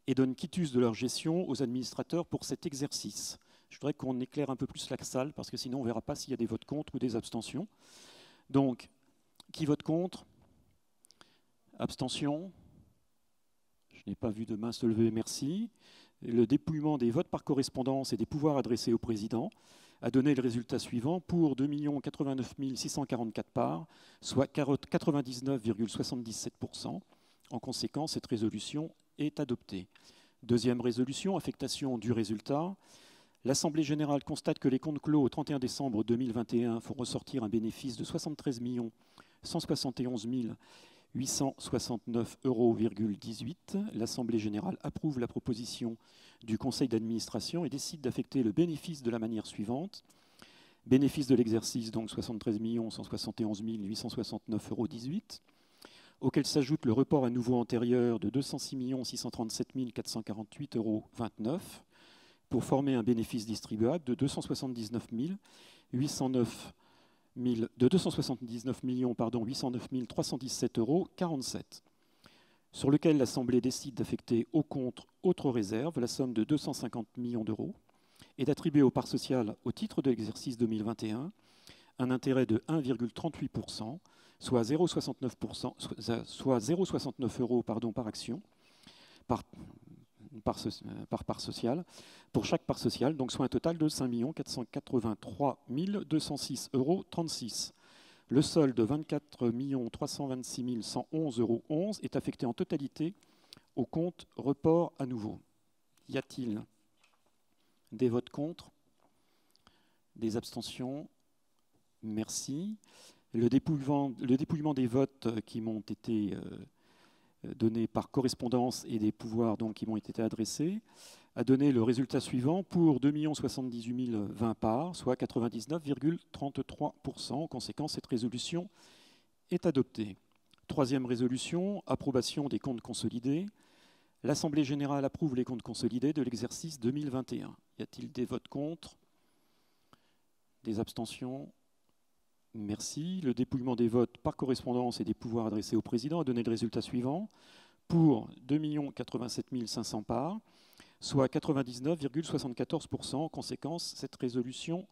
et donne quitus de leur gestion aux administrateurs pour cet exercice. Je voudrais qu'on éclaire un peu plus la salle, parce que sinon on ne verra pas s'il y a des votes contre ou des abstentions. Donc, qui vote contre? Abstention? Je n'ai pas vu de main se lever, merci. Le dépouillement des votes par correspondance et des pouvoirs adressés au président a donné le résultat suivant pour 2 089 644 parts, soit 99,77%. En conséquence, cette résolution est adoptée. Deuxième résolution, affectation du résultat. L'Assemblée générale constate que les comptes clos au 31 décembre 2021 font ressortir un bénéfice de 73 171 869,18 €. L'Assemblée générale approuve la proposition du Conseil d'administration et décide d'affecter le bénéfice de la manière suivante. Bénéfice de l'exercice, donc 73 171 869,18 €, auquel s'ajoute le report à nouveau antérieur de 206 637 448,29 €, pour former un bénéfice distribuable de 279 809 317,47 €, sur lequel l'Assemblée décide d'affecter au compte autres réserves la somme de 250 millions d'euros et d'attribuer aux parts sociales au titre de l'exercice 2021 un intérêt de 1,38%, soit 0,69 € par action, par part sociale, pour chaque part sociale, donc soit un total de 5 483 206,36 €. Le solde de 24 326 111,11 € est affecté en totalité au compte report à nouveau. Y a-t-il des votes contre? Des abstentions? Merci. Le dépouillement des votes qui m'ont été donnés par correspondance et des pouvoirs donc, qui m'ont été adressés a donné le résultat suivant pour 2 078 020 parts, soit 99,33%. En conséquence, cette résolution est adoptée. Troisième résolution, approbation des comptes consolidés. L'Assemblée générale approuve les comptes consolidés de l'exercice 2021. Y a-t-il des votes contre? Des abstentions? Merci. Le dépouillement des votes par correspondance et des pouvoirs adressés au président a donné le résultat suivant. Pour 2 087 500 parts, soit 99,74%. En conséquence, cette résolution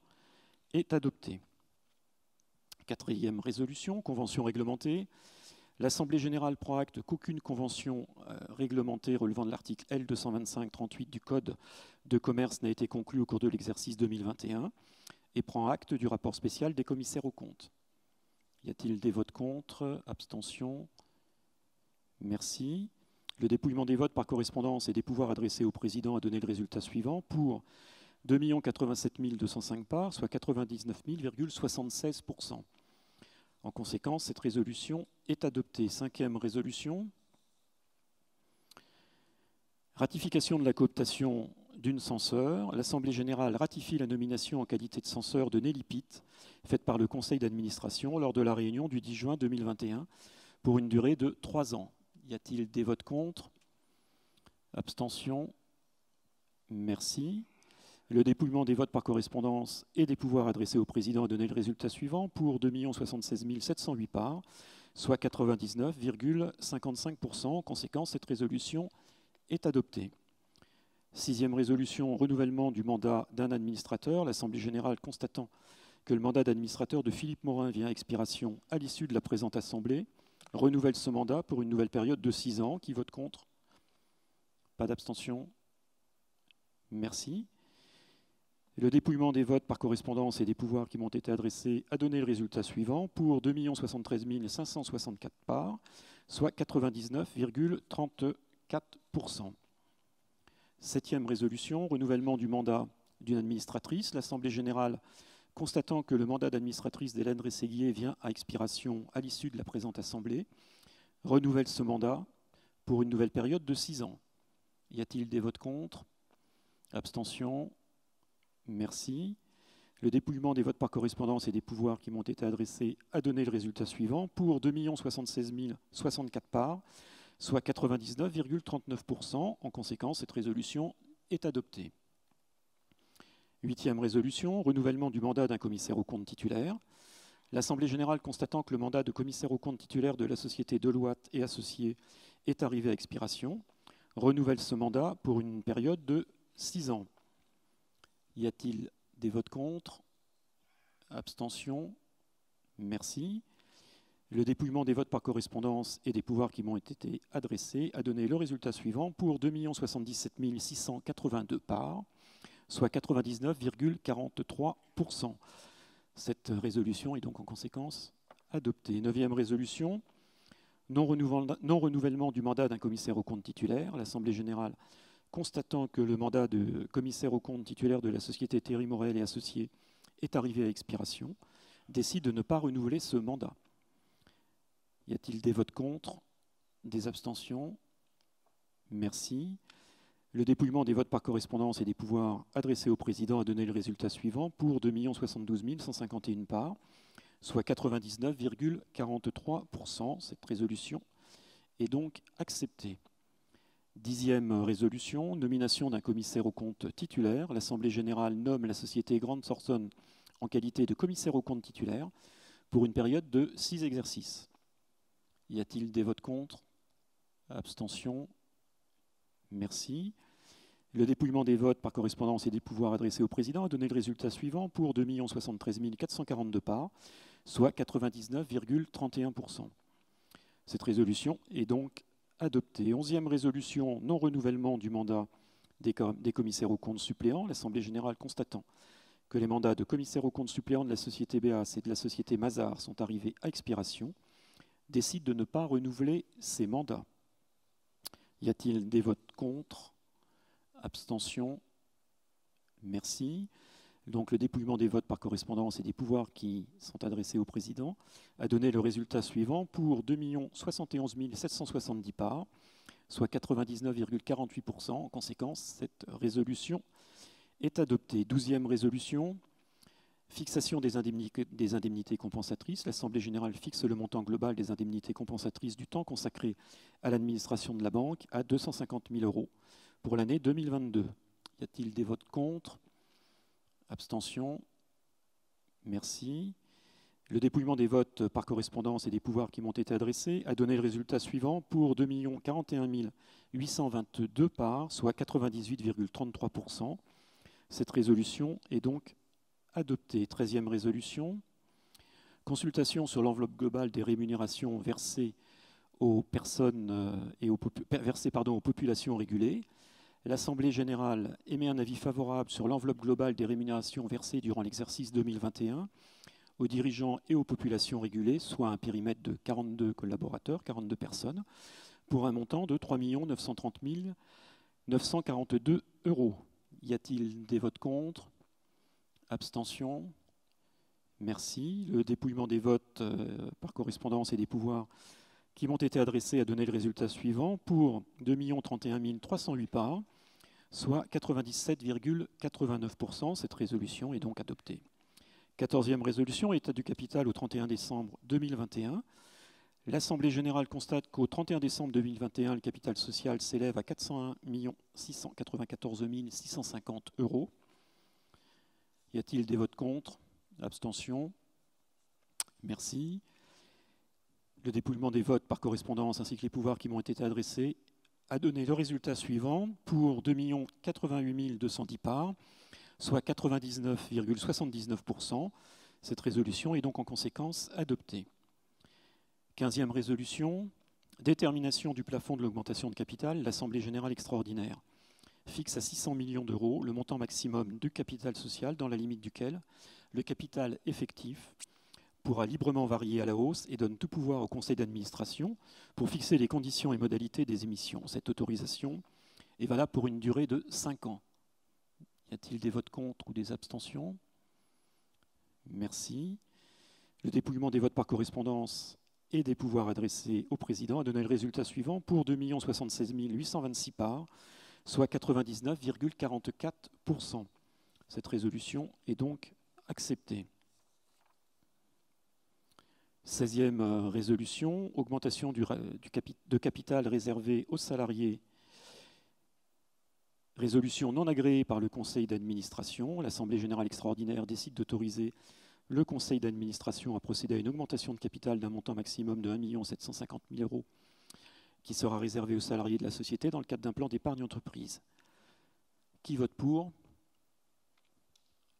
est adoptée. Quatrième résolution, convention réglementée. L'Assemblée générale prend acte qu'aucune convention réglementée relevant de l'article L225-38 du Code de commerce n'a été conclue au cours de l'exercice 2021 et prend acte du rapport spécial des commissaires aux comptes. Y a-t-il des votes contre? Abstentions? Merci. Le dépouillement des votes par correspondance et des pouvoirs adressés au président a donné le résultat suivant. Pour 2 087 205 parts, soit 99,76%. En conséquence, cette résolution est adoptée. Cinquième résolution. Ratification de la cooptation d'une censeur. L'Assemblée générale ratifie la nomination en qualité de censeur de Nelly Pitt, faite par le Conseil d'administration lors de la réunion du 10 juin 2021, pour une durée de 3 ans. Y a-t-il des votes contre? Abstentions? Merci. Le dépouillement des votes par correspondance et des pouvoirs adressés au président a donné le résultat suivant. Pour 2 076 708 parts, soit 99,55%. En conséquence, cette résolution est adoptée. Sixième résolution, renouvellement du mandat d'un administrateur. L'Assemblée générale constatant que le mandat d'administrateur de Philippe Morin vient à expiration à l'issue de la présente Assemblée, renouvelle ce mandat pour une nouvelle période de 6 ans. Qui vote contre? Pas d'abstention? Merci. Le dépouillement des votes par correspondance et des pouvoirs qui m'ont été adressés a donné le résultat suivant. Pour 2 073 564 parts, soit 99,34%. Septième résolution, renouvellement du mandat d'une administratrice. L'Assemblée générale, constatant que le mandat d'administratrice d'Hélène Rességuier vient à expiration à l'issue de la présente Assemblée, renouvelle ce mandat pour une nouvelle période de 6 ans. Y a-t-il des votes contre? Abstentions? Merci. Le dépouillement des votes par correspondance et des pouvoirs qui m'ont été adressés a donné le résultat suivant. Pour 2 076 064 parts, soit 99,39%. En conséquence, cette résolution est adoptée. Huitième résolution, renouvellement du mandat d'un commissaire aux comptes titulaire. L'Assemblée générale, constatant que le mandat de commissaire aux comptes titulaire de la société Deloitte et Associés est arrivé à expiration, renouvelle ce mandat pour une période de 6 ans. Y a-t-il des votes contre? Abstentions? Merci. Le dépouillement des votes par correspondance et des pouvoirs qui m'ont été adressés a donné le résultat suivant. Pour 2 077 682 parts, soit 99,43%. Cette résolution est donc en conséquence adoptée. Neuvième résolution, non-renouvellement du mandat d'un commissaire aux comptes titulaire. L'Assemblée générale, constatant que le mandat de commissaire aux comptes titulaire de la société Thierry Morel et Associés est arrivé à expiration, décide de ne pas renouveler ce mandat. Y a-t-il des votes contre? Des abstentions? Merci. Le dépouillement des votes par correspondance et des pouvoirs adressés au président a donné le résultat suivant. Pour 2 072 151 parts, soit 99,43%. Cette résolution est donc acceptée. 10e résolution, nomination d'un commissaire aux comptes titulaire. L'Assemblée générale nomme la société Grant Thornton en qualité de commissaire aux comptes titulaire pour une période de 6 exercices. Y a-t-il des votes contre? Abstention? Merci. Le dépouillement des votes par correspondance et des pouvoirs adressés au président a donné le résultat suivant pour 2 073 442 parts, soit 99,31%. Cette résolution est donc adoptée. 11e résolution, non-renouvellement du mandat des commissaires aux comptes suppléants. L'Assemblée générale constatant que les mandats de commissaires aux comptes suppléants de la société BEAS et de la société Mazars sont arrivés à expiration, décide de ne pas renouveler ces mandats. Y a-t-il des votes contre? Abstention? Merci. Donc le dépouillement des votes par correspondance et des pouvoirs qui sont adressés au président a donné le résultat suivant pour 2 071 770 parts, soit 99,48%. En conséquence, cette résolution est adoptée. 12e résolution, fixation des indemnités compensatrices. L'Assemblée générale fixe le montant global des indemnités compensatrices du temps consacré à l'administration de la banque à 250 000 € pour l'année 2022. Y a-t-il des votes contre? Abstention? Merci. Le dépouillement des votes par correspondance et des pouvoirs qui m'ont été adressés a donné le résultat suivant pour 2 041 822 parts, soit 98,33%. Cette résolution est donc adoptée. 13e résolution, consultation sur l'enveloppe globale des rémunérations versées aux personnes et aux populations régulées. L'Assemblée générale émet un avis favorable sur l'enveloppe globale des rémunérations versées durant l'exercice 2021 aux dirigeants et aux populations régulées, soit un périmètre de 42 collaborateurs, 42 personnes, pour un montant de 3 930 942 €. Y a-t-il des votes contre? Abstention? Merci. Le dépouillement des votes par correspondance et des pouvoirs qui m'ont été adressés a donné le résultat suivant pour 2 031 308 parts, soit 97,89%. Cette résolution est donc adoptée. 14e résolution, état du capital au 31 décembre 2021. L'Assemblée générale constate qu'au 31 décembre 2021, le capital social s'élève à 401 694 650 €. Y a-t-il des votes contre? Abstention? Merci. Le dépouillement des votes par correspondance ainsi que les pouvoirs qui m'ont été adressés a donné le résultat suivant pour 2 088 210 parts, soit 99,79%. Cette résolution est donc en conséquence adoptée. 15e résolution, détermination du plafond de l'augmentation de capital. L'Assemblée générale extraordinaire fixe à 600 millions d'euros le montant maximum du capital social dans la limite duquel le capital effectif pourra librement varier à la hausse et donne tout pouvoir au conseil d'administration pour fixer les conditions et modalités des émissions. Cette autorisation est valable pour une durée de 5 ans. Y a-t-il des votes contre ou des abstentions? Merci. Le dépouillement des votes par correspondance et des pouvoirs adressés au président a donné le résultat suivant pour 2 076 826 parts, soit 99,44%. Cette résolution est donc acceptée. 16e résolution, augmentation de capital réservé aux salariés. Résolution non agréée par le conseil d'administration. L'Assemblée générale extraordinaire décide d'autoriser le conseil d'administration à procéder à une augmentation de capital d'un montant maximum de 1 750 000 € qui sera réservé aux salariés de la société dans le cadre d'un plan d'épargne entreprise. Qui vote pour?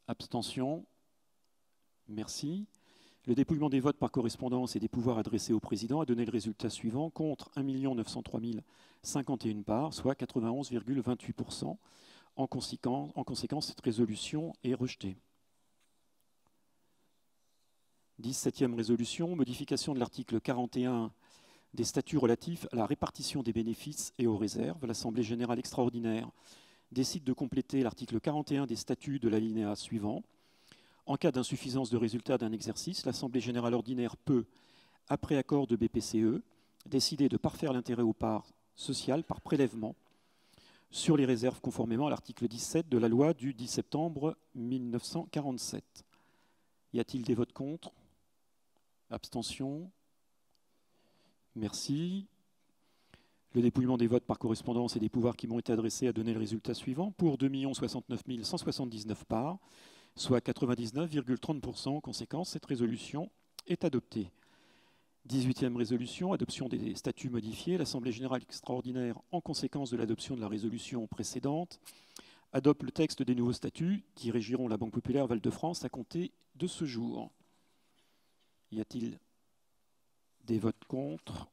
Abstention? Merci. Le dépouillement des votes par correspondance et des pouvoirs adressés au président a donné le résultat suivant contre 1 903 051 parts, soit 91,28%. En conséquence, cette résolution est rejetée. 17e résolution, modification de l'article 41 des statuts relatifs à la répartition des bénéfices et aux réserves. L'Assemblée générale extraordinaire décide de compléter l'article 41 des statuts de l'alinéa suivant. En cas d'insuffisance de résultat d'un exercice, l'Assemblée générale ordinaire peut, après accord de BPCE, décider de parfaire l'intérêt aux parts sociales par prélèvement sur les réserves conformément à l'article 17 de la loi du 10 septembre 1947. Y a-t-il des votes contre? Abstention? Merci. Le dépouillement des votes par correspondance et des pouvoirs qui m'ont été adressés a donné le résultat suivant. Pour 2 069 179 parts, soit 99,30%. En conséquence, cette résolution est adoptée. 18e résolution, adoption des statuts modifiés. L'Assemblée générale extraordinaire, en conséquence de l'adoption de la résolution précédente, adopte le texte des nouveaux statuts qui régiront la Banque populaire Val-de-France à compter de ce jour. Y a-t-il des votes contre?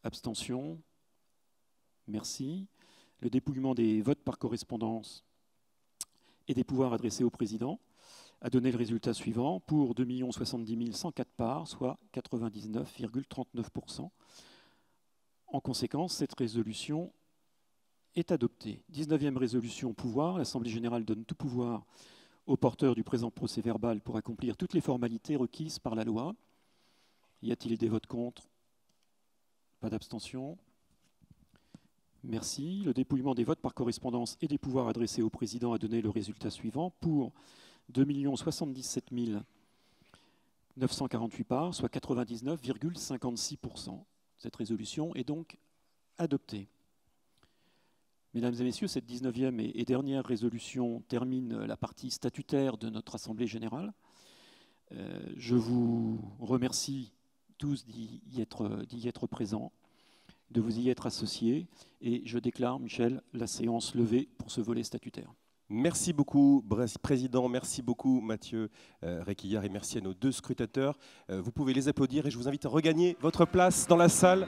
Abstention? Merci. Le dépouillement des votes par correspondance et des pouvoirs adressés au président a donné le résultat suivant. Pour 2 070 104 parts, soit 99,39%. En conséquence, cette résolution est adoptée. 19e résolution, pouvoir. L'Assemblée générale donne tout pouvoir au porteur du présent procès-verbal pour accomplir toutes les formalités requises par la loi. Y a-t-il des votes contre? Pas d'abstention? Merci. Le dépouillement des votes par correspondance et des pouvoirs adressés au président a donné le résultat suivant. Pour 2 077 948 parts, soit 99,56%. Cette résolution est donc adoptée. Mesdames et messieurs, cette 19e et dernière résolution termine la partie statutaire de notre Assemblée générale. Je vous remercie tous d'y être présents, de vous y être associés, et je déclare, Michel, la séance levée pour ce volet statutaire. Merci beaucoup, Président. Merci beaucoup, Mathieu Réquillart, et merci à nos deux scrutateurs. Vous pouvez les applaudir et je vous invite à regagner votre place dans la salle.